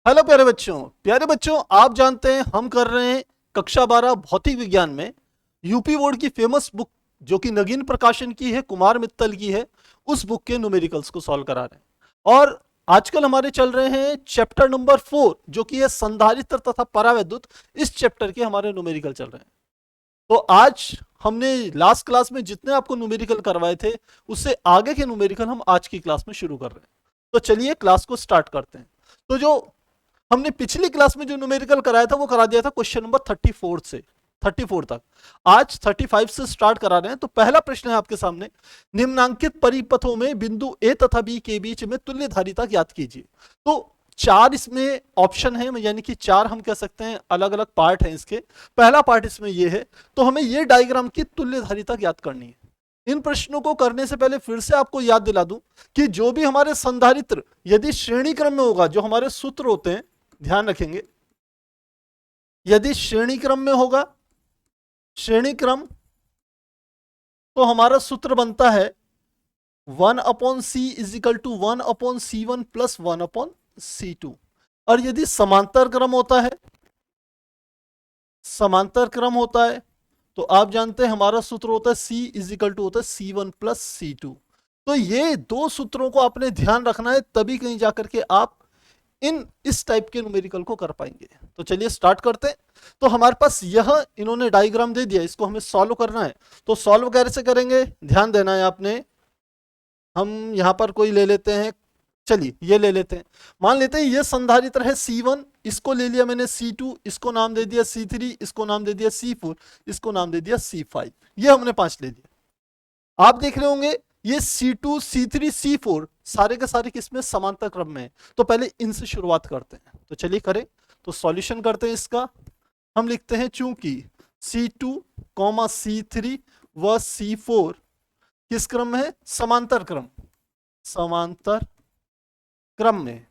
Hello प्यारे बच्चों आप जानते हैं हम कर रहे हैं कक्षा 12 भौतिक विज्ञान में यूपी बोर्ड की फेमस बुक जो कि नगीन प्रकाशन की है, कुमार मित्तल की है। उस बुक के न्यूमेरिकल्स को सॉल्व करा रहे हैं और आजकल हमारे चल रहे हैं चैप्टर नंबर 4 जो कि है संधारित्र तथा परावैद्युत। इस चैप्टर के हमारे न्यूमेरिकल चल रहे हैं। तो आज हमने लास्ट क्लास में जितने आपको न्यूमेरिकल करवाए थे उससे आगे के न्यूमेरिकल हम आज की क्लास में शुरू कर रहे हैं। तो चलिए क्लास को स्टार्ट करते हैं। तो जो हमने पिछली क्लास में जो न्यूमेरिकल कराया था वो करा दिया था क्वेश्चन नंबर 34 से 34 तक। आज 35 से स्टार्ट करा रहे हैं। तो पहला प्रश्न है आपके सामने, निम्नांकित परिपथों में बिंदु ए तथा बी के बीच में तुल्य धारिता ज्ञात कीजिए। तो चार इसमें ऑप्शन है, यानी कि चार हम कह सकते हैं अलग अलग पार्ट हैं इसके। पहला पार्ट इसमें ये है, तो हमें ये डायग्राम की तुल्य धारिता ज्ञात करनी है। इन प्रश्नों को करने से पहले फिर से आपको याद दिला दूं कि जो भी हमारे संधारित्र यदि श्रेणी क्रम में होगा, जो हमारे सूत्र होते हैं ध्यान रखेंगे, यदि श्रेणी क्रम में होगा, श्रेणी क्रम, तो हमारा सूत्र बनता है 1/c is equal to 1/c1 plus 1/c2। और यदि समांतर क्रम होता है, समांतर क्रम होता है तो आप जानते हैं हमारा सूत्र होता है c इज इक्वल टू होता है c1 प्लस c2। तो ये दो सूत्रों को आपने ध्यान रखना है, तभी कहीं जाकर के आप इस टाइप के न्यूमेरिकल को कर पाएंगे। तो चलिए स्टार्ट करते हैं। तो हमारे पास यह इन्होंने डायग्राम दे दिया, इसको हमें सॉल्व करना है। तो सॉल्व कैसे करेंगे ध्यान देना है आपने। हम यहां पर कोई ले लेते हैं, चलिए ये ले लेते हैं। मान लेते हैं ये संधारित्र है C1, इसको ले लिया मैंने C2, इसको नाम दे दिया C3, इसको नाम दे दिया C4, इसको नाम दे दिया C5। ये हमने 5 ले लिया। आप देख रहे होंगे ये C2, C3, C4 सारे के सारे किसमें समांतर क्रम में है। तो पहले इनसे शुरुआत करते हैं। तो चलिए करें, तो सॉल्यूशन करते हैं इसका। हम लिखते हैं चूंकि C2, C3 व C4 किस क्रम में है, समांतर क्रम, समांतर क्रम में।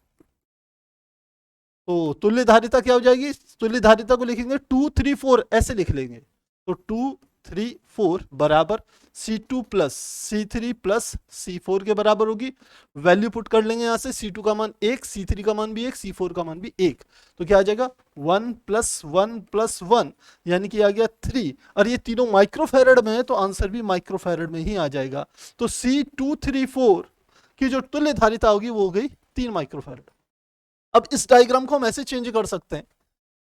तो तुल्य धारिता क्या हो जाएगी, तुल्य धारिता को लिखेंगे 2, 3, 4 ऐसे लिख लेंगे। तो 2, 3, 4 बराबर C2 plus C3 plus C4 के बराबर होगी। वैल्यू पुट कर लेंगे यहां से, C2 का मान 1, C3 का मान भी 1, C4 का मान भी 1। तो क्या आ जाएगा 1 प्लस 1 प्लस 1 यानी कि आ गया 3। और ये तीनों माइक्रोफेरेड में है तो आंसर भी माइक्रोफेरेड में ही आ जाएगा। तो C234 की जो तुल्य धारिता होगी वो हो गई 3 माइक्रोफेरेड। अब इस डायग्राम को हम ऐसे चेंज कर सकते हैं,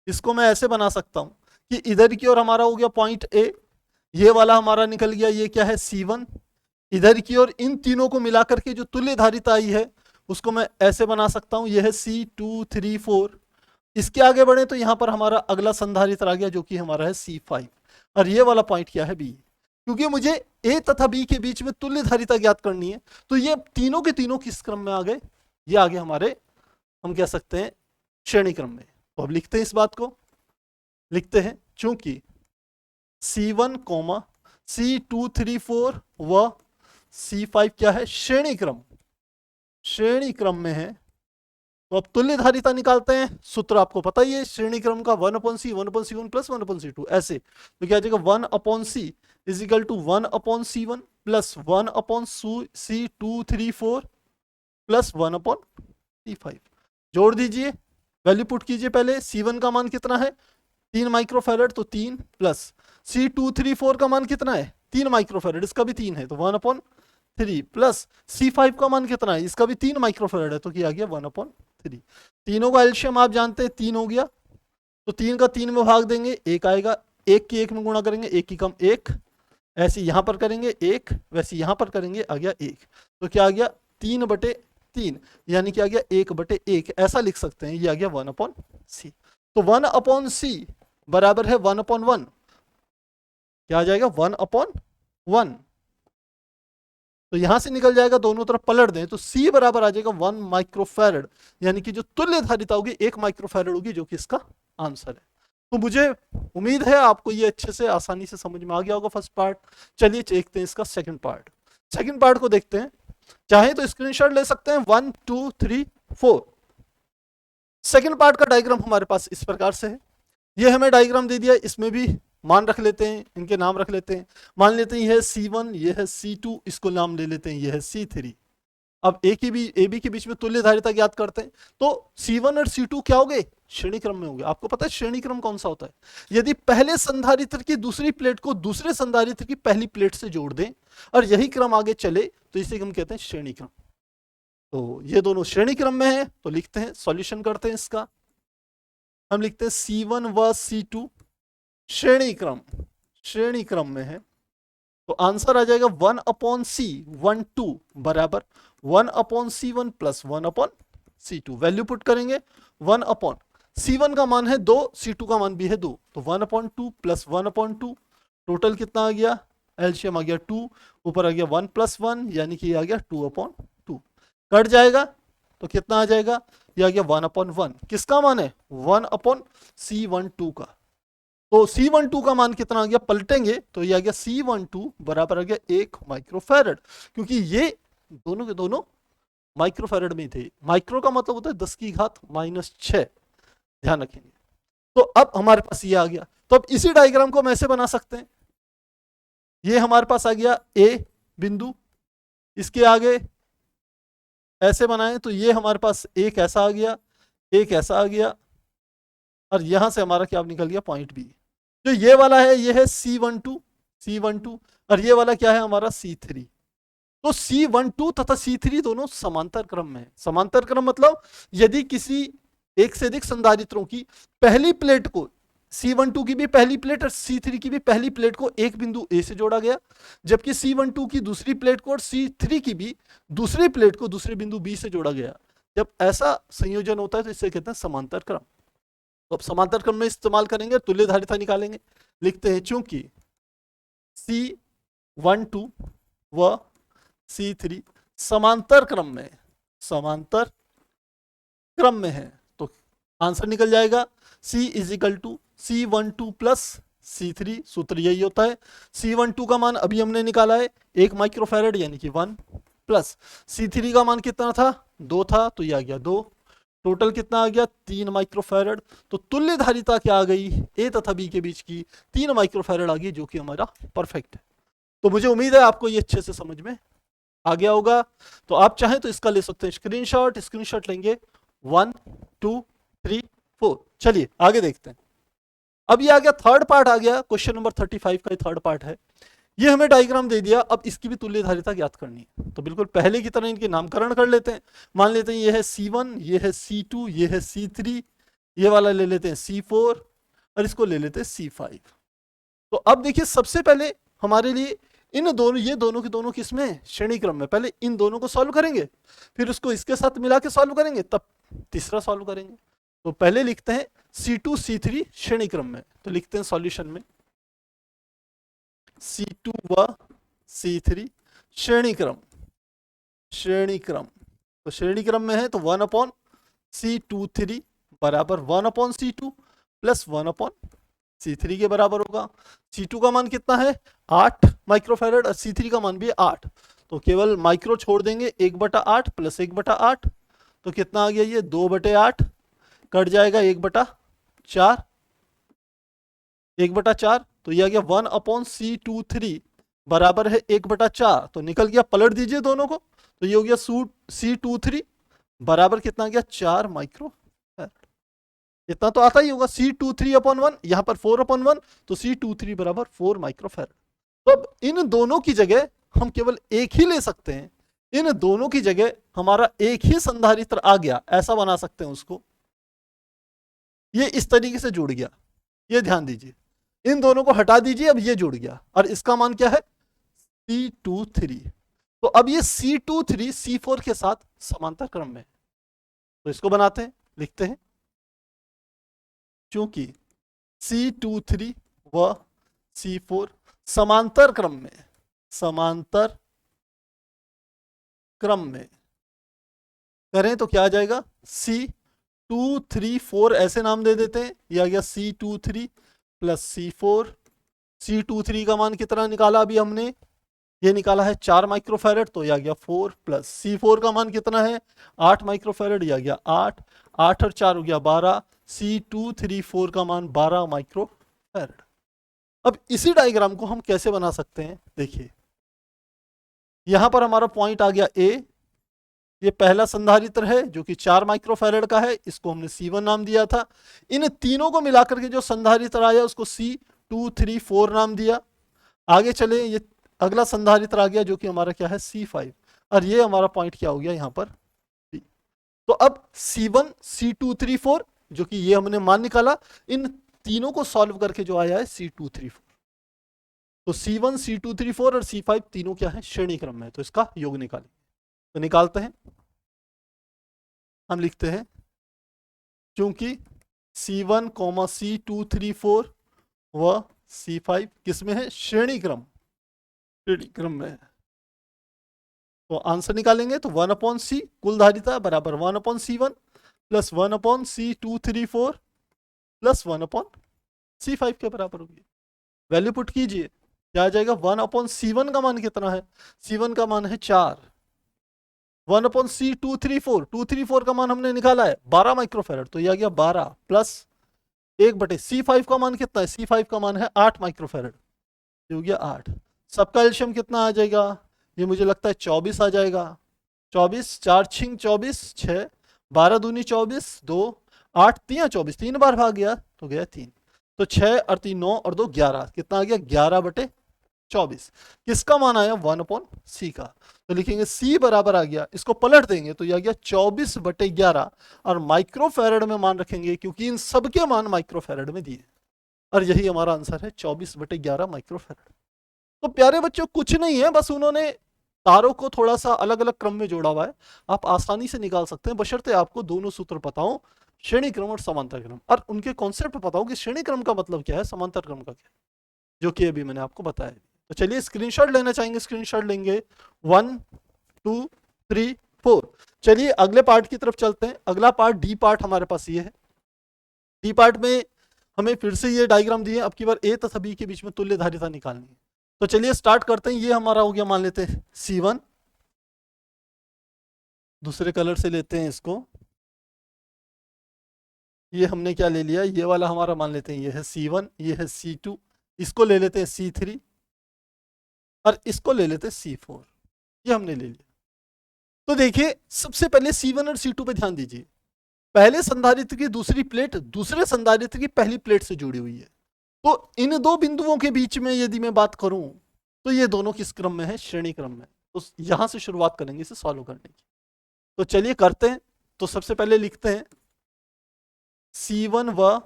इसको मैं ऐसे बना सकता हूं कि इधर की ओर हमारा हो गया पॉइंट ए, ये वाला हमारा निकल गया, ये क्या है C1। इधर की ओर इन तीनों को मिलाकर के जो तुल्य धारिता आई है उसको मैं ऐसे बना सकता हूं, ये है C234। इसके आगे बढ़े तो यहां पर हमारा अगला संधारित्र आ गया जो कि हमारा है C5। और ये वाला पॉइंट क्या है B। क्योंकि मुझे A तथा B के बीच में तुल्य धारिता ज्ञात करनी है, तो ये तीनों के तीनों किस क्रम में आ गए, ये आगे हमारे हम कह सकते हैं श्रेणी क्रम में। तो अब लिखते हैं इस बात को, लिखते हैं चूंकि C1, C234 व C5 क्या है, श्रेणी क्रम, श्रेणी क्रम में है। तो अब तुल्य धारिता निकालते हैं। सूत्र आपको पता ही है श्रेणी क्रम का, 1/c 1/c1 प्लस 1/c2 ऐसे। तो क्या आ जाएगा 1/c is equal to 1/c1 plus 1/c234 plus 1/c5। जोड़ दीजिए, वैल्यू पुट कीजिए। पहले C1 का मान कितना है 3 माइक्रोफेरेड, तो 3 प्लस C234 का मान कितना है 3 माइक्रोफेरेड, इसका भी 3 है तो 1/3 प्लस C5 का मान कितना है, इसका भी 3 माइक्रोफेरेड है तो क्या आ गया 1/3। तीनों का एलसीएम आप जानते हैं 3 हो गया, तो 3 का 3 में भाग देंगे 1 आएगा, 1 की 1 में गुणा करेंगे 1 की कम 1, ऐसे यहां पर करेंगे 1, वैसे यहां पर करेंगे आ गया 1। तो क्या आ गया 3/3 यानी कि आ गया 1/1 ऐसा लिख सकते हैं, ये आ गया 1/c। तो 1/c बराबर है 1/1, क्या आ जाएगा 1/1। तो यहां से निकल जाएगा, दोनों तरफ पलट दें तो C बराबर आ जाएगा 1 माइक्रोफेरेड, यानी कि जो तुल्य धारिता होगी 1 माइक्रोफेरेड होगी, जो कि इसका आंसर है। तो मुझे उम्मीद है आपको ये अच्छे से आसानी से समझ में आ गया होगा फर्स्ट पार्ट। चलिए देखते हैं इसका सेकंड पार्ट। सेकंड पार्ट को देखते हैं, चाहे तो स्क्रीनशॉट ले सकते हैं 1, 2, 3, 4। सेकंड पार्ट का डायग्राम हमारे पास इस प्रकार से है। ये हमें डायग्राम दे दिया, इसमें भी मान रख लेते हैं, इनके नाम रख लेते हैं। मान लेते हैं ये है C1, ये है C2, इसको नाम ले लेते हैं ये है C3। अब ए बी के बीच में तुल्य धारिता ज्ञात करते हैं, तो C1 और C2 क्या हो गए, श्रेणी क्रम में हो गए। आपको पता है श्रेणी क्रम कौन सा होता है, यदि पहले संधारित्र की दूसरी प्लेट को दूसरे संधारित्र की पहली प्लेट से जोड़ दें और यही क्रम आगे चले तो इसे हम कहते हैं श्रेणी क्रम। तो ये दोनों श्रेणी क्रम में है, तो लिखते हैं, सॉल्यूशन करते हैं इसका। हम लिखते हैं C1 व C2 श्रेणी क्रम में है, तो आंसर आ जाएगा 1/C12 बराबर 1/C1 plus 1/C2। Value put करेंगे, 1/C1 का मान है 2, C2 का मान भी है 2, तो 1/2 प्लस 1/2, टोटल कितना आ गया, एलसीएम आ गया 2, ऊपर आ गया 1 + 1 यानी कि आ गया 2/2। कट जाएगा तो कितना आ जाएगा, ये आ गया 1/1। किसका मान है, 1/C12 का। तो C12 का मान कितना आ गया, पलटेंगे तो ये आ गया C12 बराबर आ गया 1 माइक्रोफैरड, क्योंकि ये दोनों के दोनों माइक्रोफैरड में थे। माइक्रो का मतलब होता है 10⁻⁻⁶, ध्यान रखेंगे। तो अब हमारे पास ये आ गया, तो अब इसी डायग्राम को हम ऐसे बना सकते हैं, ये हमारे पास आ गया ए बिंदु, इसके आगे ऐसे बनाए तो ये हमारे पास एक ऐसा आ गया, एक ऐसा आ गया, और यहां से हमारा क्या निकल गया, पॉइंट बी। जो ये वाला है ये है C12 और ये वाला क्या है हमारा C3। तो C12 तथा C3 दोनों समांतर क्रम में है। समांतर क्रम मतलब यदि किसी एक से अधिक संधारित्रों की पहली प्लेट को, C12 की भी पहली प्लेट और C3 की भी पहली प्लेट को एक बिंदु A से जोड़ा गया, जबकि C12 की दूसरी प्लेट को और C3 की भी दूसरी प्लेट को दूसरे बिंदु B से जोड़ा गया, जब ऐसा संयोजन होता है तो इसे कहते हैं समांतर क्रम। तो अब समांतर क्रम में इस्तेमाल करेंगे, तुल्य धारिता निकालेंगे। लिखते हैं चूंकि C12 व C3 समांतर क्रम में है, तो आंसर निकल जाएगा C = C12 प्लस C3। सूत्र यही होता है। C12 का मान अभी हमने निकाला है 1 माइक्रोफैरड यानी कि 1, प्लस C3 का मान कितना था, 2 था, तो ये आ गया 2, टोटल कितना आ गया 3 माइक्रोफैरड। तो तुल्य धारिता क्या आ गई, ए तथा बी के बीच की 3 माइक्रोफैरड आ गई, जो कि हमारा परफेक्ट है। तो मुझे उम्मीद है आपको ये अच्छे से समझ में आ गया होगा। तो आप चाहें तो इसका ले सकते हैं स्क्रीनशॉट लेंगे 1 2 3 4। चलिए आगे देखते हैं। अब ये आ गया थर्ड पार्ट, आ गया क्वेश्चन नंबर 35 का थर्ड पार्ट है। ये हमें डायग्राम दे दिया, अब इसकी भी तुल्य धारिता ज्ञात करनी है। तो बिल्कुल पहले की तरह इनके नामकरण कर लेते हैं। मान लेते हैं ये है C1, ये है C2, ये है C3, ये वाला ले लेते हैं C4 और इसको ले लेते हैं C5। तो अब देखिए सबसे पहले हमारे लिए ये दोनों के दोनों किसमें, श्रेणी क्रम में। पहले इन दोनों को सॉल्व करेंगे, फिर उसको इसके साथ मिला के सॉल्व करेंगे, तब तीसरा सॉल्व करेंगे। तो पहले लिखते हैं C2 C3 श्रेणी क्रम में, तो लिखते हैं सॉल्यूशन में C2 व C3 श्रेणी क्रम। तो श्रेणी क्रम में है तो 1/C23 बराबर 1/C2 प्लस 1/C3 के बराबर होगा। C2 का मान कितना है 8 माइक्रोफैरड और C3 का मान भी 8, तो केवल माइक्रो छोड़ देंगे, 1/8 प्लस 1/8, तो कितना आ गया ये 2/8, कट जाएगा 1/4, तो ये आ गया 1/C23 बराबर है 1/4, तो निकल गया, पलट दीजिए दोनों को, तो ये हो गया C23 बराबर कितना आ गया 4 माइक्रोफैरड। इतना तो आता ही होगा, C23/1, यहां पर 4/1, तो C23 बराबर 4 माइक्रोफैरड। तो अब इन दोनों की जगह हम केवल एक ही ले सकते हैं, इन दोनों की जगह हमारा एक ही संधारित्र आ गया, ऐसा बना सकते हैं उसको। ये इस तरीके से जुड़ गया, ये ध्यान दीजिए, इन दोनों को हटा दीजिए, अब ये जुड़ गया और इसका मान क्या है C23। तो अब ये C23 C4 के साथ समांतर क्रम में, तो इसको बनाते हैं, लिखते हैं चूंकि C23 व C4 समांतर क्रम में करें तो क्या आ जाएगा C234, ऐसे नाम दे देते हैं, ये आ गया C23 प्लस C4। C23 का मान कितना निकाला अभी हमने, ये निकाला है 4 माइक्रोफैरड, तो ये आ गया 4 प्लस C4 का मान कितना है 8 माइक्रोफैरड, ये आ गया 8 और 4 हो गया 12, C234 का मान 12 माइक्रोफैरड। अब इसी डायग्राम को हम कैसे बना सकते हैं, देखिए यहां पर हमारा पॉइंट आ गया A, ये पहला संधारित्र है जो कि 4 माइक्रोफैरड का है, इसको हमने C1 नाम दिया था। इन तीनों को मिलाकर के जो संधारित्र आया उसको C2 3 4 नाम दिया। आगे चले, ये अगला संधारित्र आ गया जो कि हमारा क्या है C5, और ये हमारा पॉइंट क्या हो गया यहाँ पर B। तो अब C1 C2 3 4 जो कि ये हमने मान निकाला, इन तीनों को सॉल्व करके जो आया है C2 3 4। तो C1 C2 3 4 और C5 तीनों क्या है, श्रेणी क्रम में है, तो इसका योग निकालें। तो निकालते हैं, हम लिखते हैं क्योंकि C1, C2 3 4 व C5 किस में है, श्रेणी क्रम में है। तो आंसर निकालेंगे तो 1/C कुल धारिता बराबर 1/C1 plus 1/C2 3 4 plus 1/C5 के बराबर होगी। वैल्यू पुट कीजिए, क्या आ जाएगा, 1/C1 का मान कितना है, C1 का मान है 4। 1/C2 3 4 2 3 4 का मान हमने निकाला है 12 माइक्रोफैरड, तो ये आ गया 12 प्लस 1/C5 का मान कितना है, C5 का मान है 8 माइक्रोफैरड, ये हो गया 8। सबका एल्शियम कितना आ जाएगा, ये मुझे लगता है 24 आ जाएगा। 24 4 छिंग 24 6 12 दूनी 24 2 8 3 24, 3 बार भाग गया तो गया 3, तो 6 और 3 9 और 2 11, कितना आ गया 11/24। किसका मान आया, 1/C का। तो लिखेंगे C बराबर आ गया, इसको पलट देंगे तो यह आ गया 24/11, और माइक्रोफैरड में मान रखेंगे क्योंकि इन सबके मान माइक्रोफैरड में दिए, और यही हमारा आंसर है 24/11 माइक्रोफैरड। तो प्यारे बच्चों कुछ नहीं है, बस उन्होंने तारों को थोड़ा सा अलग अलग क्रम में जोड़ा हुआ है, आप आसानी से निकाल सकते हैं बशर्ते आपको दोनों सूत्र पता हो, श्रेणी क्रम और समांतर क्रम, और उनके कॉन्सेप्ट पता हो कि श्रेणी क्रम का मतलब क्या है, समांतर क्रम का क्या है, जो कि अभी मैंने आपको बताया। तो चलिए स्क्रीनशॉट लेना चाहेंगे, स्क्रीनशॉट लेंगे 1 2 3 4। चलिए अगले पार्ट की तरफ चलते हैं। अगला पार्ट डी पार्ट हमारे पास ये है। डी पार्ट में हमें फिर से ये डायग्राम दिए, अब की बार ए तथा बी के बीच में तुल्य धारिता निकालनी है। तो चलिए स्टार्ट करते हैं। ये हमारा हो गया, मान लेते हैं C1, दूसरे कलर से लेते हैं इसको, ये हमने क्या ले लिया, ये वाला हमारा मान लेते हैं ये है C1, ये है C2, इसको ले लेते हैं C3 और इसको ले लेते हैं C4, ये हमने ले लिया। तो देखिए सबसे पहले C1 और C2 पे ध्यान दीजिए, पहले संधारित्र की दूसरी प्लेट दूसरे संधारित्र की पहली प्लेट से जुड़ी हुई है। तो इन दो बिंदुओं के बीच में यदि मैं बात करूं तो ये दोनों किस क्रम में है, श्रेणी क्रम में। तो यहां से शुरुआत करेंगे इसे सॉल्व करने की। तो चलिए करते हैं। तो सबसे पहले लिखते हैं C1 व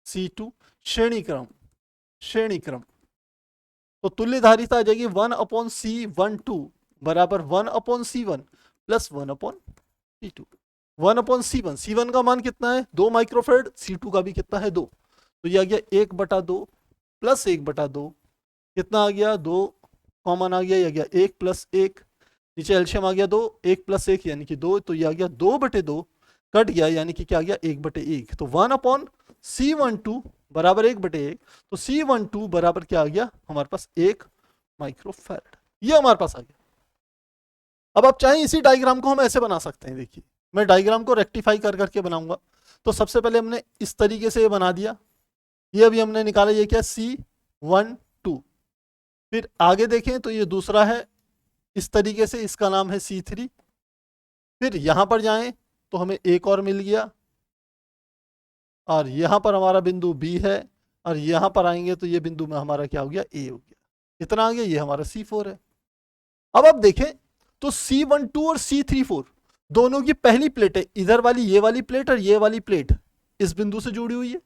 C2 श्रेणी क्रम। तो तुल्य धारिता आ जाएगी 1/C12 बराबर 1/C1 plus 1/C2। 1/C1, C1 का मान कितना है 2 माइक्रोफैरड, C2 का भी कितना है 2, तो ये आ गया 1/2 प्लस 1/2, कितना आ गया 2 कॉमन आ गया, ये आ गया 1 प्लस 1, नीचे एल्शियम आ गया 2, 1 प्लस 1 यानी कि 2, तो ये आ गया 2/2 कट गया यानी कि क्या आ गया 1/1। तो 1/C12 बराबर 1/1, तो C12 बराबर क्या आ गया हमारे पास 1 माइक्रोफैरड, ये हमारे पास आ गया। अब आप चाहें इसी डायग्राम को हम ऐसे बना सकते हैं। देखिए मैं डायग्राम को रेक्टिफाई कर करके बनाऊंगा। तो सबसे पहले हमने इस तरीके से ये बना दिया, ये अभी हमने निकाला, ये क्या C12। फिर आगे देखें तो ये दूसरा है इस तरीके से, इसका नाम है C3। फिर यहां पर जाएं तो हमें एक और मिल गया, और यहां पर हमारा बिंदु B है, और यहां पर आएंगे तो ये बिंदु में हमारा क्या हो गया A हो गया, कितना आ गया, ये हमारा C4 है। अब आप देखें तो C12 और C34 दोनों की पहली प्लेट है, इधर वाली ये वाली प्लेट और ये वाली प्लेट इस बिंदु से जुड़ी हुई है,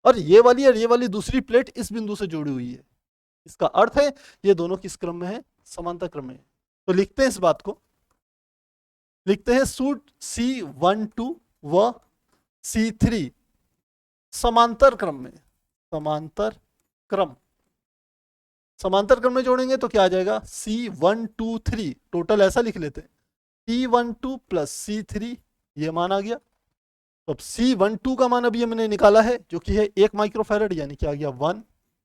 और ये वाली और ये वाली दूसरी प्लेट इस बिंदु से जुड़ी हुई है। इसका अर्थ है ये दोनों किस क्रम में है, समांतर क्रम में। तो लिखते हैं इस बात को, लिखते हैं सूट C12 व C3 समांतर क्रम में, समांतर क्रम में जोड़ेंगे तो क्या आ जाएगा C123, टोटल ऐसा लिख लेते हैं C12 प्लस C3, ये मान आ गया। तो अब C12 का मान अभी हमने निकाला है जो कि है 1 माइक्रोफैरड, यानी क्या आ गया 1,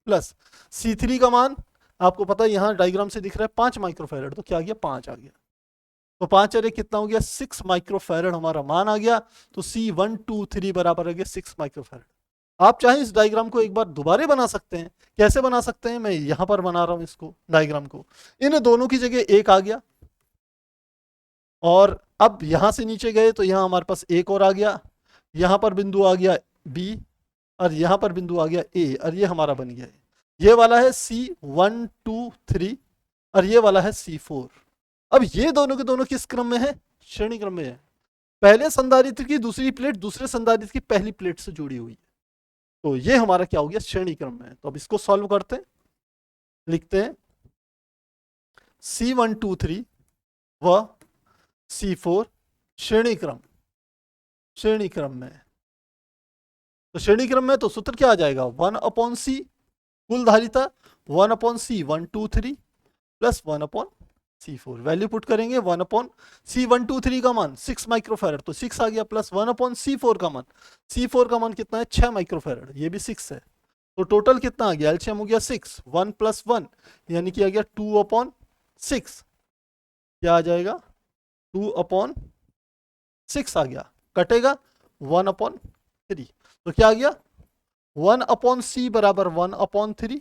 प्लस C3 का मान आपको पता है यहां डायग्राम से दिख रहा है 5 माइक्रोफैरड, तो क्या आ गया 5 आ गया। तो 5 अरे कितना हो गया 6 माइक्रोफैरड हमारा मान आ गया। तो C123 बराबर आ गया 6 माइक्रोफैरड। आप चाहे इस डायग्राम को एक बार दोबारा बना सकते हैं। कैसे बना सकते हैं, मैं यहां पर बना रहा हूं इसको डायग्राम को, इन दोनों की जगह 1 आ गया और अब यहां से नीचे गए तो यहां हमारे पास एक और आ गया, यहां पर बिंदु आ गया बी, और यहां पर बिंदु आ गया ए, और ये हमारा बन गया है, ये वाला है C1 2 3 और ये वाला है C4। अब ये दोनों के दोनों किस क्रम में है? श्रेणी क्रम में है। पहले संधारित्र की दूसरी प्लेट दूसरे संधारित्र की पहली प्लेट से जुड़ी हुई है, तो ये हमारा क्या हो गया? श्रेणी क्रम में है। तो अब इसको सॉल्व करते हैं, लिखते हैं C1 2 3 व C4 श्रेणी क्रम में। तो श्रेणी क्रम में तो सूत्र क्या आ जाएगा? 1/c कुल धारिता 1/C1 2 3 plus 1/C4। Value put करेंगे 1/C1 2 3 का मान 6 माइक्रोफैरड, तो 6 आ गया, प्लस 1/C4 का मान, C4 का मान कितना है? 6 माइक्रोफैरड, ये भी 6 है। तो टोटल कितना आ गया? एलसीएम हो गया 6, 1 + 1 यानी कि आ गया 2/6। क्या आ जाएगा? 2/6 आ गया, कटेगा 1/3, तो क्या आ गया? 1/C बराबर 1/3।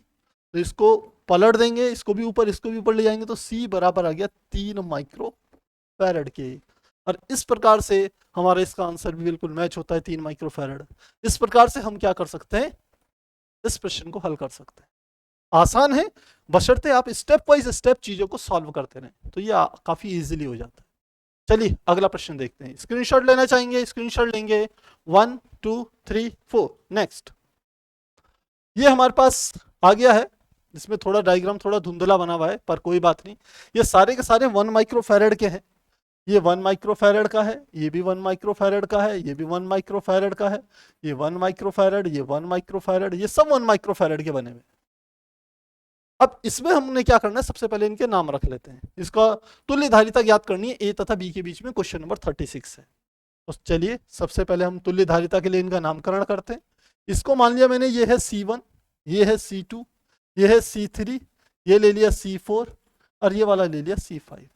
तो इसको पलट देंगे, इसको भी ऊपर ले जाएंगे, तो C बराबर आ गया 3 माइक्रोफैरड के। और इस प्रकार से हमारा इसका आंसर भी बिल्कुल मैच होता है, 3 माइक्रोफैरड। इस प्रकार से हम क्या कर सकते हैं? इस प्रश्न को हल कर सकते हैं। आसान है, बशर्ते आप स्टेप बाय स्टेप चीजों को सॉल्व करते रहें, तो ये काफी इजीली हो जाता है। चलिए अगला प्रश्न देखते हैं। स्क्रीनशॉट लेना चाहेंगे? स्क्रीनशॉट लेंगे। 1 2 3 4 नेक्स्ट। ये हमारे पास आ गया है, इसमें थोड़ा डायग्राम थोड़ा धुंधला बना हुआ है, पर कोई बात नहीं। ये सारे के सारे 1 माइक्रोफैरड के हैं। ये 1 माइक्रोफैरड का है, ये भी 1 माइक्रोफैरड का है, ये भी 1 माइक्रोफैरड का है, ये 1 माइक्रोफैरड, ये 1 माइक्रोफैरड, ये सब 1 माइक्रोफैरड के बने हुए। अब इसमें हमने क्या करना है? सबसे पहले इनके नाम रख लेते हैं। इसका तुल्य धारिता ज्ञात करनी है, ए तथा बी के बीच में, क्वेश्चन नंबर 36 है। तो चलिए सबसे पहले हम तुल्य धारिता के लिए इनका नामकरण करते हैं। इसको मान लिया मैंने, ये है C1, ये है C2, ये है C3, ये ले लिया C4 और ये वाला ले लिया C5।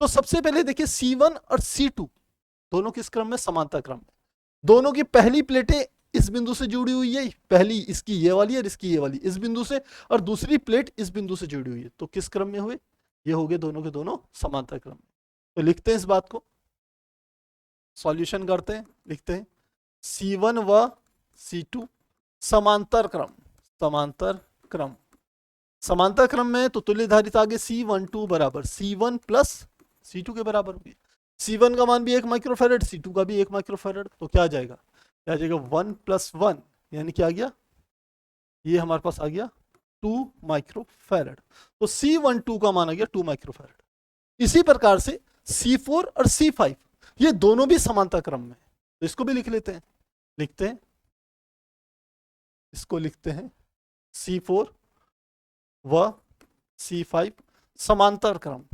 तो सबसे पहले देखिए C1 और C2 दोनों किस क्रम में? समांतर क्रम में। दोनों की पहली प्लेटें इस बिंदु से जुड़ी हुई है, पहली इसकी ये वाली और इसकी ये वाली इस बिंदु से, और दूसरी प्लेट इस बिंदु से जुड़ी हुई है। तो किस क्रम में हुए? ये हो गए दोनों के दोनों समांतर क्रम में। तो लिखते हैं इस बात को, सॉल्यूशन करते हैं, लिखते हैं C1 व C2 समांतर क्रम में। तो तुल्य धारिता आगे C12 बराबर C1 प्लस C2 के बराबर होगी। C1 का मान भी 1 माइक्रोफैरड, C2 का भी 1 माइक्रोफैरड, तो क्या आ जाएगा? क्या आ जाएगा? 1 + 1 यानी क्या आ गया? ये हमारे पास आ गया 2 माइक्रोफैरड। तो C12 का मान आ गया 2 माइक्रोफैरड। इसी प्रकार से C4 और C5 ये दोनों भी समांतर क्रम में, तो इसको भी लिख लेते हैं, लिखते हैं, इसको लिखते हैं C4 व C5 समांतर क्रम।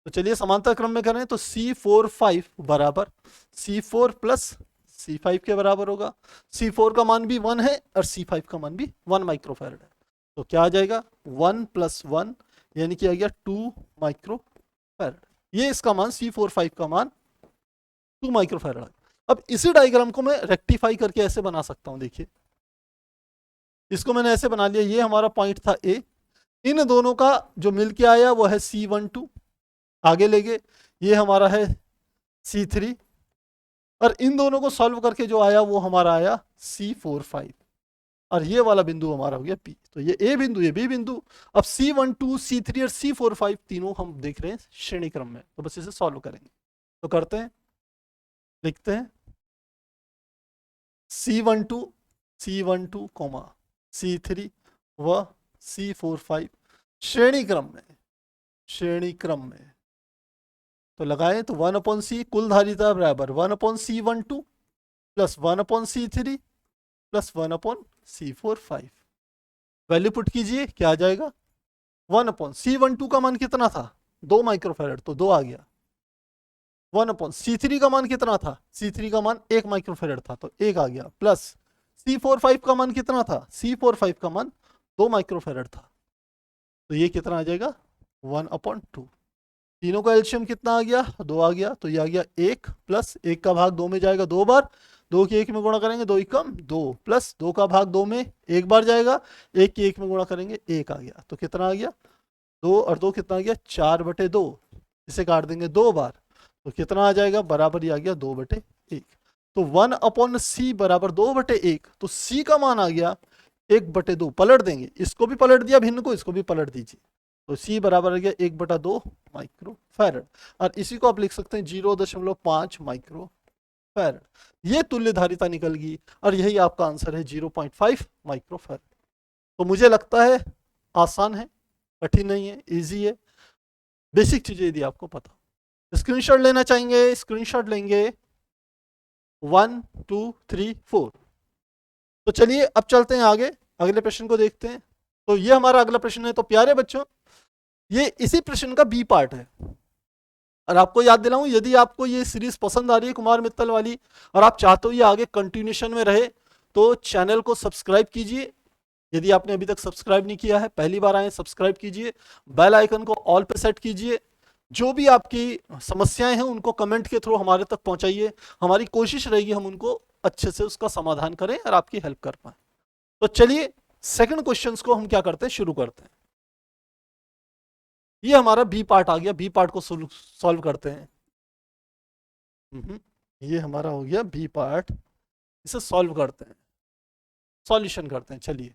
तो चलिए समांतर क्रम में करें तो C4 5 बराबर C4 प्लस C5 के बराबर होगा। C4 का मान भी 1 है और C5 का मान भी 1 माइक्रोफैरड है। तो क्या आ जाएगा? 1 + 1 यानी कि आ गया 2 माइक्रोफैरड। ये इसका मान C4 5 का मान 2 माइक्रोफैरड है। अब इसी डायग्राम को मैं रेक्टिफाई करके ऐसे बना सकता हूं। देखिए इसको मैंने ऐसे बना लिया, ये हमारा पॉइंट था ए, इन दोनों का जो मिलके आया वो है C12, आगे ले गए, ये हमारा है C3, और इन दोनों को सॉल्व करके जो आया वो हमारा आया C4 5, और ये वाला बिंदु हमारा हो गया P। तो ये A बिंदु, ये B बिंदु। अब C12 C3 और C4 5 तीनों हम देख रहे हैं श्रेणी क्रम में, तो बस इसे सॉल्व करेंगे। तो करते हैं, लिखते हैं C12 C3 व C4 5 श्रेणी क्रम में। तो लगाएं तो 1/C कुल धारिता बराबर 1/C12 plus 1/C3 plus 1/C4 5। Value put कीजिए, क्या आ जाएगा? 1/C12 का मान कितना था? 2 माइक्रोफैरड, तो 2 आ गया। 1/C3 का मान कितना था? C3 का मान 1 माइक्रोफैरड था, तो 1 आ गया, प्लस C4 5 का मान कितना था? C4 5 का मान 2 माइक्रोफैरड था, तो ये कितना आ जाएगा? 1/2। तीनों का एलसीएम कितना आ गया? 2 आ गया, तो ये आ गया 1 प्लस 1 का भाग 2 में जाएगा 2 बार, 2 की 1 में गुणा करेंगे 2 एकम 2, प्लस 2 का भाग 2 में 1 बार जाएगा, 1 की 1 में गुणा करेंगे 1 आ गया, तो कितना आ गया? 2 और 2 कितना आ गया 4/2, इसे काट देंगे 2 बार तो कितना आ जाएगा बराबर ही आ गया 2/1। तो 1/c बराबर 2/1, तो c का मान आ गया 1/2। पलट देंगे, इसको भी पलट दिया भिन्न को, इसको भी पलट दीजिए, तो c बराबर आ गया 1/2 माइक्रो फैरड। और इसी को आप लिख सकते हैं 0.5 माइक्रो फैरड। ये तुल्य धारिता निकल गई और यही आपका आंसर है 0.5 माइक्रो फैरड। तो मुझे लगता है आसान है, कठिन नहीं है, इजी है, बेसिक चीजें यदि आपको पता। स्क्रीनशॉट लेना चाहेंगे, स्क्रीनशॉट लेंगे 1 2 3 4। तो चलिए अब चलते हैं आगे, अगले प्रश्न को देखते हैं। तो ये हमारा अगला प्रश्न है। तो प्यारे बच्चों, ये इसी प्रश्न का बी पार्ट है। और आपको याद दिलाऊं, यदि आपको ये सीरीज पसंद आ रही है कुमार मित्तल वाली और आप चाहते हो ये आगे कंटिन्यूशन में रहे, तो चैनल को सब्सक्राइब कीजिए। यदि आपने अभी तक सब्सक्राइब नहीं किया है, पहली बार आए, सब्सक्राइब कीजिए, बेल आइकन को ऑल पे सेट कीजिए। जो भी आपकी समस्याएं हैं उनको कमेंट के थ्रू हमारे तक पहुंचाइए। हमारी कोशिश रहेगी हम उनको अच्छे से उसका समाधान करें और आपकी हेल्प कर पाए। तो चलिए सेकंड क्वेश्चंस को हम क्या करते हैं, शुरू करते हैं। ये हमारा बी पार्ट आ गया, बी पार्ट को सॉल्व करते हैं। ये हमारा हो गया बी पार्ट, इसे सॉल्व करते हैं, सॉल्यूशन करते हैं। चलिए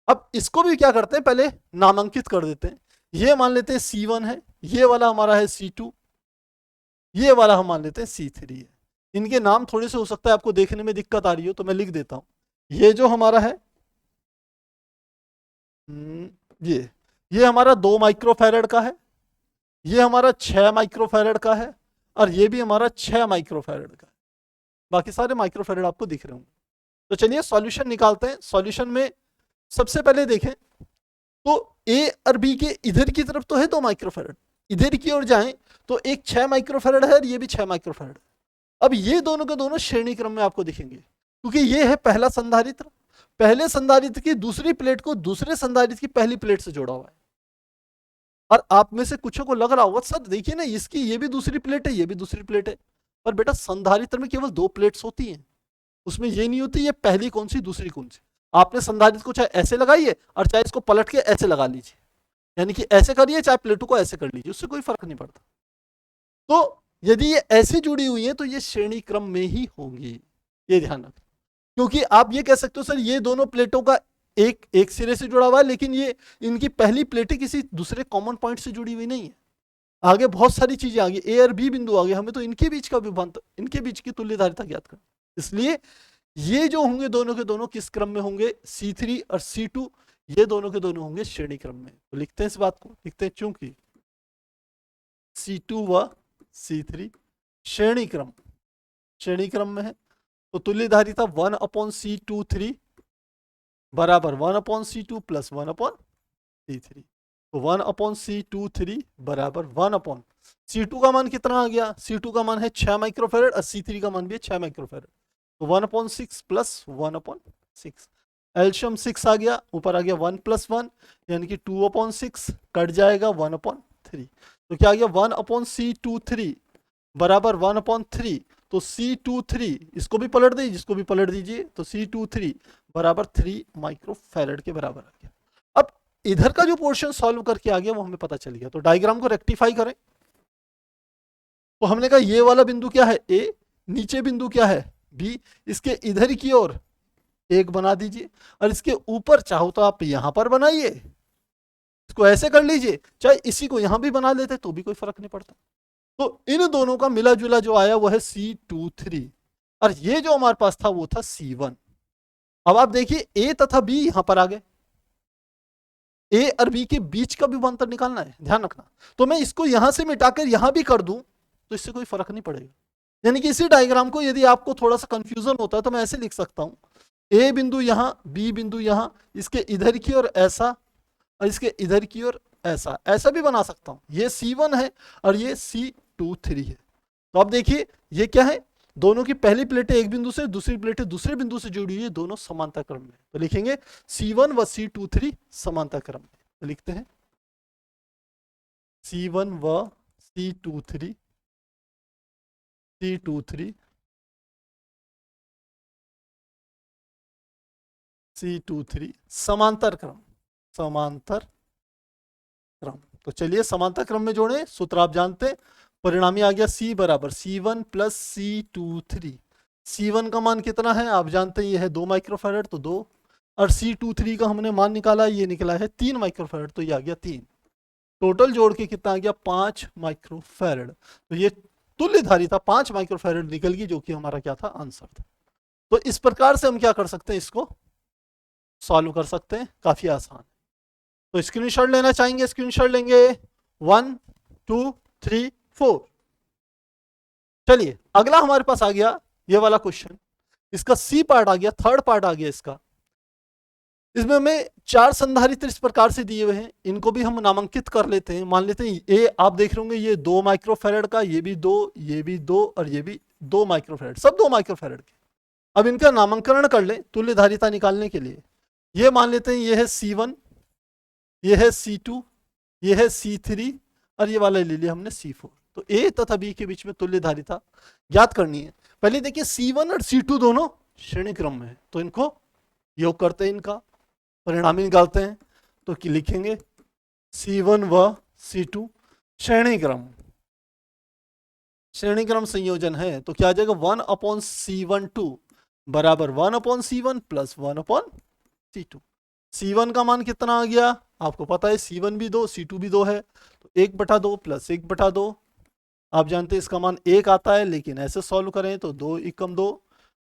अब इसको भी क्या करते हैं, पहले नामांकित कर देते हैं। ये मान लेते हैं C1 है, ये वाला हमारा है C2, ये वाला हम मान लेते हैं C3 है। इनके नाम थोड़े से हो सकता है आपको देखने में दिक्कत आ रही हो, तो मैं लिख देता हूं। ये जो हमारा है ये हमारा 2 माइक्रोफैरड का है, ये हमारा 6 माइक्रोफैरड का है, और ये भी हमारा 6 माइक्रोफैरड का है। बाकी सारे माइक्रोफैरड आपको दिख रहे होंगे। तो चलिए सॉल्यूशन निकालते हैं। सॉल्यूशन में सबसे पहले देखें तो ए और बी के इधर की तरफ तो है 2 माइक्रोफैरड, इधर की ओर जाएं तो एक 6 माइक्रोफैरड है और ये भी 6 माइक्रोफैरड। अब ये दोनों के दोनों श्रेणी क्रम में आपको दिखेंगे, क्योंकि ये है पहला संधारित्र, पहले संधारित्र की दूसरी प्लेट को दूसरे संधारित्र की पहली प्लेट से जोड़ा हुआ है। और आप में से कुछ को लग रहा होगा सर देखिए ना, इसकी ये भी दूसरी प्लेट है, ये भी दूसरी प्लेट है। पर बेटा संधारित्र में केवल 2 प्लेट्स होती हैं, उसमें ये नहीं होती ये पहली कौन सी दूसरी कौन सी। आपने संधारित्र को चाहे ऐसे लगाइए और चाहे इसको पलट के ऐसे लगा लीजिए, यानी कि ऐसे करिए, चाहे प्लेटों को ऐसे कर लीजिए, उससे कोई फर्क नहीं पड़ता। तो यदि ये ऐसे जुड़ी हुई है तो ये श्रेणी क्रम में ही होंगी, ये ध्यान रखें। क्योंकि आप ये कह सकते हो सर ये दोनों प्लेटों का एक एक सिरे से जुड़ा हुआ है, लेकिन ये इनकी पहली प्लेटें किसी दूसरे कॉमन पॉइंट से जुड़ी हुई नहीं है। आगे बहुत सारी चीजें आ गई, ए और बी बिंदु आ गए, हमें तो इनके बीच का विभवांतर, इनके बीच की तुल्य धारिता ज्ञात करना। इसलिए ये जो होंगे दोनों के दोनों किस क्रम में होंगे, C3 और C2, ये दोनों के दोनों होंगे श्रेणी क्रम में। तो लिखते हैं इस बात को, लिखते हैं चूंकि C2 व C3 श्रेणी क्रम में है, तो तुल्य धारिता 1/C23 बराबर 1/C2 प्लस 1/C3। तो 1/C23 बराबर 1/C2 का मान कितना आ गया, C2 का मान है 6 माइक्रोफैरड और C3 का मान भी है 6 माइक्रोफैरड। तो 1/6 प्लस 1/6, एल्शियम 6 आ गया, ऊपर आ गया 1 प्लस 1 यानी कि 2/6, कट जाएगा 1/3। तो क्या आ गया 1/C23 बराबर 1/3। तो C23 इसको भी पलट दीजिए, जिसको भी पलट दीजिए, तो C23 बराबर 3 माइक्रोफैरड के बराबर आ गया। अब इधर का जो पोर्शन सॉल्व करके आ गया वो हमें पता चल गया। तो डायग्राम को रेक्टिफाई करें, तो हमने कहा ये वाला बिंदु क्या है A, नीचे बिंदु क्या है B, इसके इधर की ओर एक बना दीजिए, और इसके ऊपर चाहो तो आप यहां पर बनाइए, इसको ऐसे कर लीजिए, चाहे इसी को यहां भी बना लेते तो भी कोई फर्क नहीं पड़ता। तो इन दोनों का मिला जुला जो आया वो है C23, और ये जो हमारे पास था वो था C1। अब आप देखिए A तथा B यहां पर आ गए, A और B के बीच का विभवांतर निकालना है, ध्यान रखना। तो मैं इसको यहां से मिटाकर यहां भी कर दूं तो इससे कोई फर्क नहीं पड़ेगा। यानी कि इसी डायग्राम को यदि आपको थोड़ा सा कंफ्यूजन होता है तो मैं ऐसे लिख सकता हूं, A बिंदु यहां, B बिंदु यहां, इसके इधर की ओर ऐसा और इसके इधर की ओर ऐसा, ऐसा भी बना सकता हूं। ये C1 है और ये C23 है। तो अब देखिए ये क्या है, दोनों की पहली प्लेटें एक बिंदु से, दूसरी प्लेटें दूसरे बिंदु से जुड़ी हुई है, दोनों समांतर क्रम में। तो लिखेंगे C1 व C23 समांतर क्रम में। तो लिखते हैं C1 व C23 C23 समांतर क्रम। तो चलिए समांतर क्रम में जोड़े, सूत्र आप जानते हैं, परिणामी आ गया C बराबर C1 प्लस C23। C1 का मान कितना है आप जानते हैं, ये है 2 माइक्रोफैरड, तो 2, और C23 का हमने मान निकाला, ये निकला है 3 माइक्रोफैरड, तो ये आ गया 3। टोटल जोड़ के कितना आ गया 5 माइक्रोफैरड। तो ये तुल्य धारिता 5 माइक्रोफैरड निकल गई, जो कि हमारा क्या था, आंसर था। तो इस प्रकार से हम क्या कर सकते हैं, इसको सॉल्व कर सकते हैं, काफी आसान। तो स्क्रीनशॉट लेना चाहेंगे, स्क्रीनशॉट लेंगे 1 2 3 4। चलिए अगला हमारे पास आ गया ये वाला क्वेश्चन, इसका सी पार्ट आ गया, थर्ड पार्ट आ गया इसका। इसमें हमें 4 संधारित्र इस प्रकार से दिए हुए हैं, इनको भी हम नामांकित कर लेते हैं। मान लेते हैं ये आप देख रहे होंगे, ये 2 माइक्रोफैरड का, ये भी 2, ये भी 2, और ये भी 2 माइक्रोफैरड, सब 2 माइक्रोफैरड के। अब इनका नामांकन कर ले तुल्य धारिता निकालने के लिए। ये मान लेते हैं ये है C1, ये है C2, ये है C3, और ये वाला ले लिया हमने C4। तो A तथा B के बीच में तुल्य धारिता ज्ञात करनी है। पहले देखिए C1 और C2 दोनों श्रेणी क्रम में है, तो इनको योग करते हैं, इनका परिणामी निकालते हैं। तो लिखेंगे C1 व C2 श्रेणी क्रम संयोजन है, तो क्या आ जाएगा 1/C12 बराबर 1/C1 प्लस 1/C2। C1 का मान कितना आ गया आपको पता है, C1 भी 2, C2 भी 2 है, तो 1/2 प्लस 1/2, आप जानते हैं इसका मान 1 आता है, लेकिन ऐसे सॉल्व करें तो 2 एकम 2,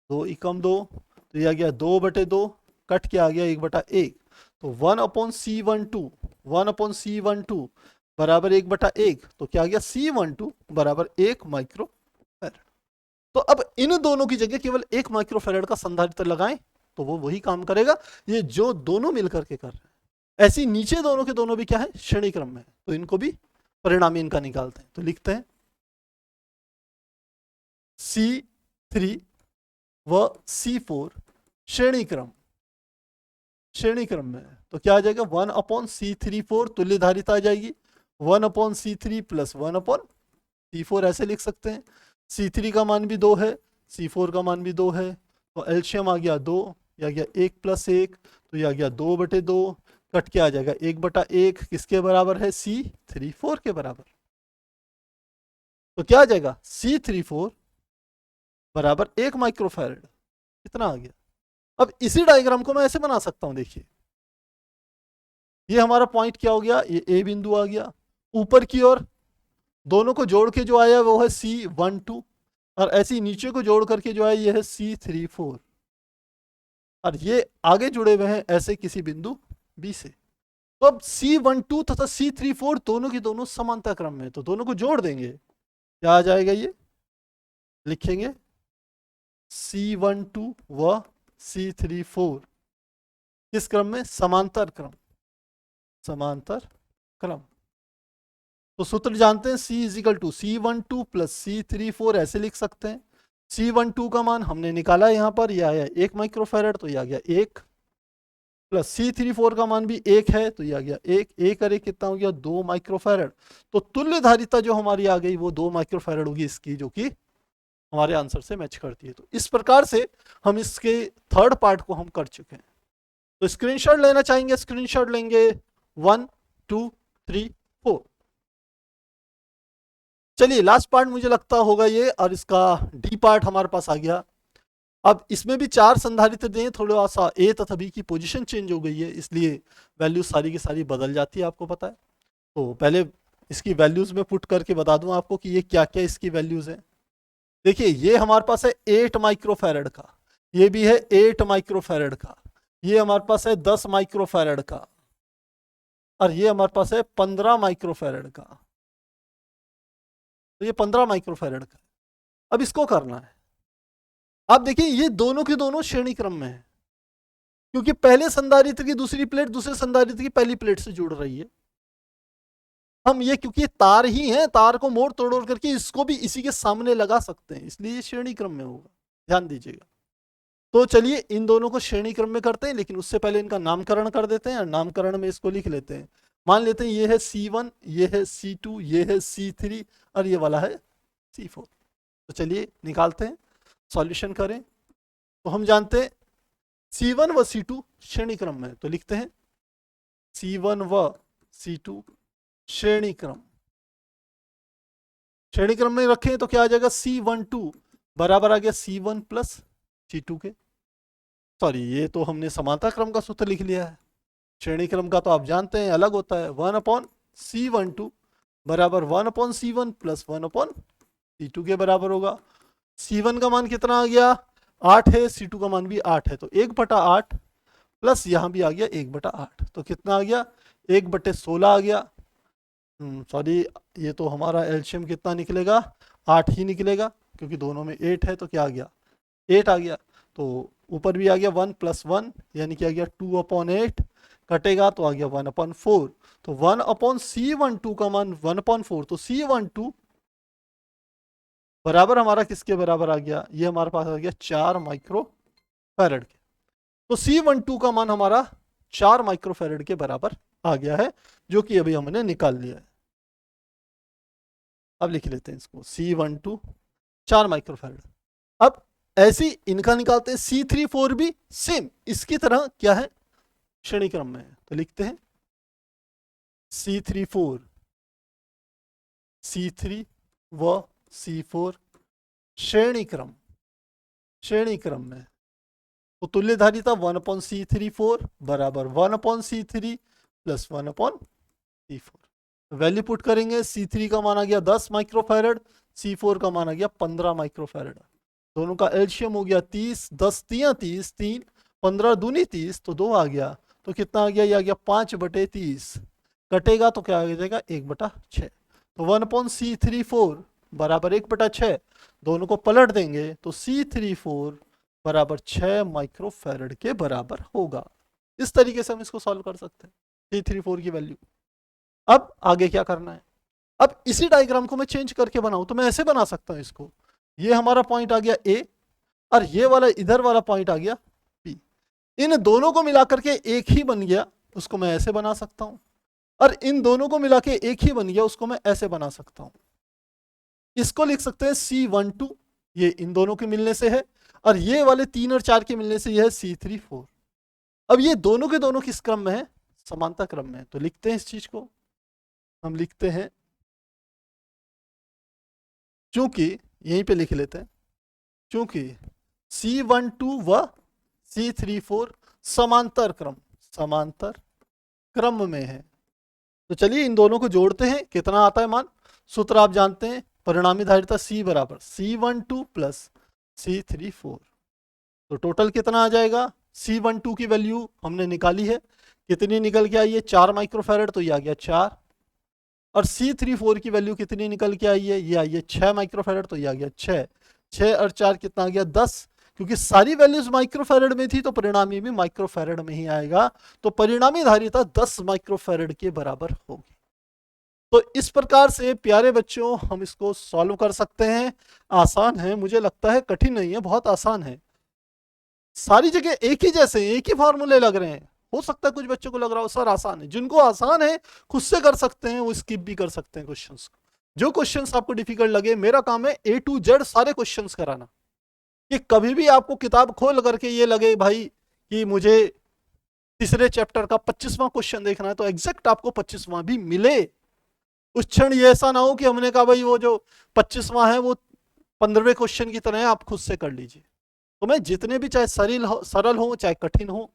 2 एकम 2, तो यह आ गया 2/2, कट के आ गया 1/1। तो 1/C12 बराबर 1/1, तो क्या आ गया C12 बराबर 1 माइक्रोफैरड। तो अब इन दोनों की जगह केवल 1 माइक्रोफैरड का संधारित्र लगाएं, तो वो वही काम करेगा, ये जो दोनों मिलकर के कर रहे हैं। ऐसी नीचे दोनों के दोनों भी क्या है, श्रेणी क्रम में, तो इनको भी परिणामी इनका निकालते हैं। तो लिखते हैं C3 व C4 श्रेणी क्रम में, तो क्या आ जाएगा 1/C34 तुल्य धारिता आ जाएगी, 1/C3 प्लस 1/C4 ऐसे लिख सकते हैं। C3 का मान भी 2 है, C4 का मान भी 2 है, तो एलसीएम आ गया 2, यह आ गया 1 प्लस 1, तो यह आ गया 2/2, कट के आ जाएगा 1/1, किसके बराबर है, C34 के बराबर। तो क्या आ जाएगा C34 बराबर 1 माइक्रोफैरड, कितना आ गया। अब इसी डायग्राम को मैं ऐसे बना सकता हूं, देखिए ये हमारा पॉइंट क्या हो गया, ये ए बिंदु आ गया, ऊपर की ओर दोनों को जोड़ के जो आया वो है C12, और ऐसे नीचे को जोड़ करके जो है ये है C34, और ये आगे जुड़े हुए हैं ऐसे किसी बिंदु B से। तो अब C12 तथा C34 दोनों की दोनों समांतर क्रम में, तो दोनों को जोड़ देंगे, क्या आ जाएगा, ये लिखेंगे C12 व C34 किस क्रम में, समांतर क्रम। तो सूत्र जानते हैं, C = C12 प्लस C34 ऐसे लिख सकते हैं। C12 का मान हमने निकाला यहाँ पर, यह आया 1 माइक्रोफैरड, तो यह आ गया 1, प्लस C34 का मान भी 1 है, तो यह आ गया 1 और 1 कितना हो गया, 2 माइक्रोफैरड। तो तुल्य धारिता जो हमारी आ गई वो 2 माइक्रोफैरड होगी इसकी, जो कि हमारे आंसर से मैच करती है। तो इस प्रकार से हम इसके थर्ड पार्ट को हम कर चुके हैं। तो स्क्रीनशॉट लेना चाहेंगे, स्क्रीनशॉट लेंगे 1 2 3 4। चलिए लास्ट पार्ट मुझे लगता होगा ये, और इसका डी पार्ट हमारे पास आ गया। अब इसमें भी 4 संधारित्र दें, थोड़ा सा ए तथा बी की पोजीशन चेंज हो गई है, इसलिए वैल्यू सारी की सारी बदल जाती है, आपको पता है। तो पहले इसकी वैल्यूज में पुट करके बता दूं आपको कि ये क्या क्या इसकी वैल्यूज हैं। देखिए ये हमारे पास है 8 माइक्रोफैरड का, ये भी है 8 माइक्रोफैरड का, ये हमारे पास है 10 माइक्रोफैरड का, और ये हमारे पास है 15 माइक्रोफैरड का। तो ये 15 माइक्रोफैरड का। अब इसको करना है, आप देखिए ये दोनों के दोनों श्रेणी क्रम में है, क्योंकि पहले संधारित्र की दूसरी प्लेट दूसरे संधारित्र की पहली प्लेट से जुड़ रही है। हम ये क्योंकि तार ही है, तार को मोड़ तोड़ करके इसको भी इसी के सामने लगा सकते हैं, इसलिए ये श्रेणी क्रम में होगा, ध्यान दीजिएगा। तो चलिए इन दोनों को श्रेणी क्रम में करते हैं, लेकिन उससे पहले इनका नामकरण कर देते हैं, और नामकरण में इसको लिख लेते हैं। मान लेते हैं ये है C1, ये है C2, ये है C3, और ये वाला है C4। तो चलिए निकालते हैं, सॉल्यूशन करें। तो हम जानते हैं C1 व C2 श्रेणी क्रम में, तो लिखते हैं C1 व C2 श्रेणी क्रम, श्रेणी क्रम में रखें तो क्या आ जाएगा, C12 बराबर आ गया C1 प्लस C2 के। सॉरी, ये तो हमने समानता क्रम का सूत्र लिख लिया है। श्रेणी क्रम का तो आप जानते हैं अलग होता है, 1/C12 बराबर 1/C1 प्लस 1/C2 के बराबर होगा। C1 का मान कितना आ गया, 8 है, C2 का मान भी 8 है, तो 1/8 प्लस यहाँ भी आ गया 1/8, तो कितना आ गया, 1/16 आ गया। सॉरी, ये तो हमारा एलसीएम कितना निकलेगा, 8 ही निकलेगा, क्योंकि दोनों में 8 है, तो क्या आ गया, 8 आ गया। तो ऊपर भी आ गया 1 + 1 यानी कि आ गया 2/8, कटेगा तो आ गया 1/4। तो 1/C12 का मान 1/4, तो C12 बराबर हमारा किसके बराबर आ गया, ये हमारे पास आ गया 4 माइक्रोफैरड के। तो C12 का मान हमारा 4 माइक्रोफैरड के बराबर आ गया है, जो कि अभी हमने निकाल लिया है। अब लिख लेते हैं इसको, C12 4 माइक्रोफैरड। अब ऐसे इनका निकालते हैं, C34 भी सेम इसकी तरह क्या है, श्रेणी क्रम में है, तो लिखते हैं C34 C3 व C4 श्रेणी क्रम में, तो तुल्यधारिता 1/C34 बराबर 1/C3 plus 1/C4। Value put करेंगे, C3 का मान आ गया 10 माइक्रोफैरड, C4 का मान आ गया 15 माइक्रोफैरड। दोनों का एलसीएम हो गया 30, 10 तियां 30, 3 15 दूनी 30, तो 2 आ गया, तो कितना आ गया, ये आ गया 5/30, कटेगा तो क्या आ जाएगा 1/6। तो 1/C34 बराबर 1/6, दोनों को पलट देंगे तो C34 बराबर 6 माइक्रोफैरड के बराबर होगा। इस तरीके से हम इसको सॉल्व कर सकते हैं, C34 की वैल्यू। अब आगे क्या करना है, अब इसी डायग्राम को मैं चेंज करके बनाऊं तो मैं ऐसे बना सकता हूं इसको, ये हमारा पॉइंट आ गया A और ये वाला इधर वाला पॉइंट आ गया B। इन दोनों को मिलाकर के एक ही बन गया, उसको मैं ऐसे बना सकता हूं, और इन दोनों को मिला के एक ही बन गया, उसको मैं ऐसे बना सकता हूं। इसको लिख सकते हैं C12, ये इन दोनों के मिलने से है, और ये वाले 3 और 4 के मिलने से यह है C34। अब ये दोनों के दोनों किस क्रम में है, समानता क्रम में है, तो लिखते हैं इस चीज को, हम लिखते हैं, चूंकि यहीं पे लिख लेते हैं, चूंकि C12 व C34 समांतर क्रम में है, तो चलिए इन दोनों को जोड़ते हैं, कितना आता है मान, सूत्र आप जानते हैं, परिणामी धारिता C बराबर C12 प्लस C34। तो टोटल कितना आ जाएगा, C12 की वैल्यू हमने निकाली है, कितनी निकल के आई है, 4 माइक्रोफैरड, तो ये आ गया 4, और C34 की वैल्यू कितनी निकल के आई है, ये आई है 6 माइक्रोफैरड, तो ये आ गया 6, 6 और 4 कितना आ गया 10, क्योंकि सारी वैल्यूज माइक्रोफैरड में थी तो परिणामी भी माइक्रोफैरड में ही आएगा, तो परिणामी धारिता 10 माइक्रोफैरड के बराबर होगी। तो इस प्रकार से प्यारे बच्चों हम इसको सॉल्व कर सकते हैं, आसान है, मुझे लगता है कठिन नहीं है, बहुत आसान है। सारी जगह एक ही जैसे, एक ही फार्मूले लग रहे हैं, हो सकता है कुछ बच्चों को लग रहा हो सर आसान है, जिनको आसान है खुद से कर सकते हैं, वो स्किप भी कर सकते हैं क्वेश्चंस को। जो क्वेश्चंस आपको डिफिकल्ट लगे, मेरा काम है A to Z सारे क्वेश्चंस कराना, कि कभी भी आपको किताब खोल करके ये लगे भाई कि मुझे तीसरे चैप्टर का 25वां क्वेश्चन देखना है, तो एग्जैक्ट आपको 25वां भी मिले। उस क्षण ये ऐसा ना हो कि हमने कहा भाई वो जो 25वां है वो 15वें क्वेश्चन की तरह है, आप खुद से कर लीजिए। तो मैं जितने भी, चाहे सरल हो चाहे कठिन हो,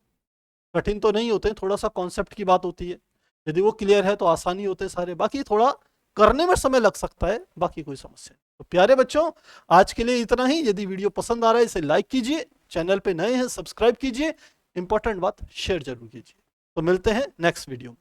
कठिन तो नहीं होते, थोड़ा सा कॉन्सेप्ट की बात होती है, यदि वो क्लियर है तो आसानी होते सारे, बाकी थोड़ा करने में समय लग सकता है, बाकी कोई समस्या नहीं। तो प्यारे बच्चों आज के लिए इतना ही, यदि वीडियो पसंद आ रहा है इसे लाइक कीजिए, चैनल पे नए हैं सब्सक्राइब कीजिए, इंपॉर्टेंट बात शेयर जरूर कीजिए। तो मिलते हैं नेक्स्ट वीडियो में।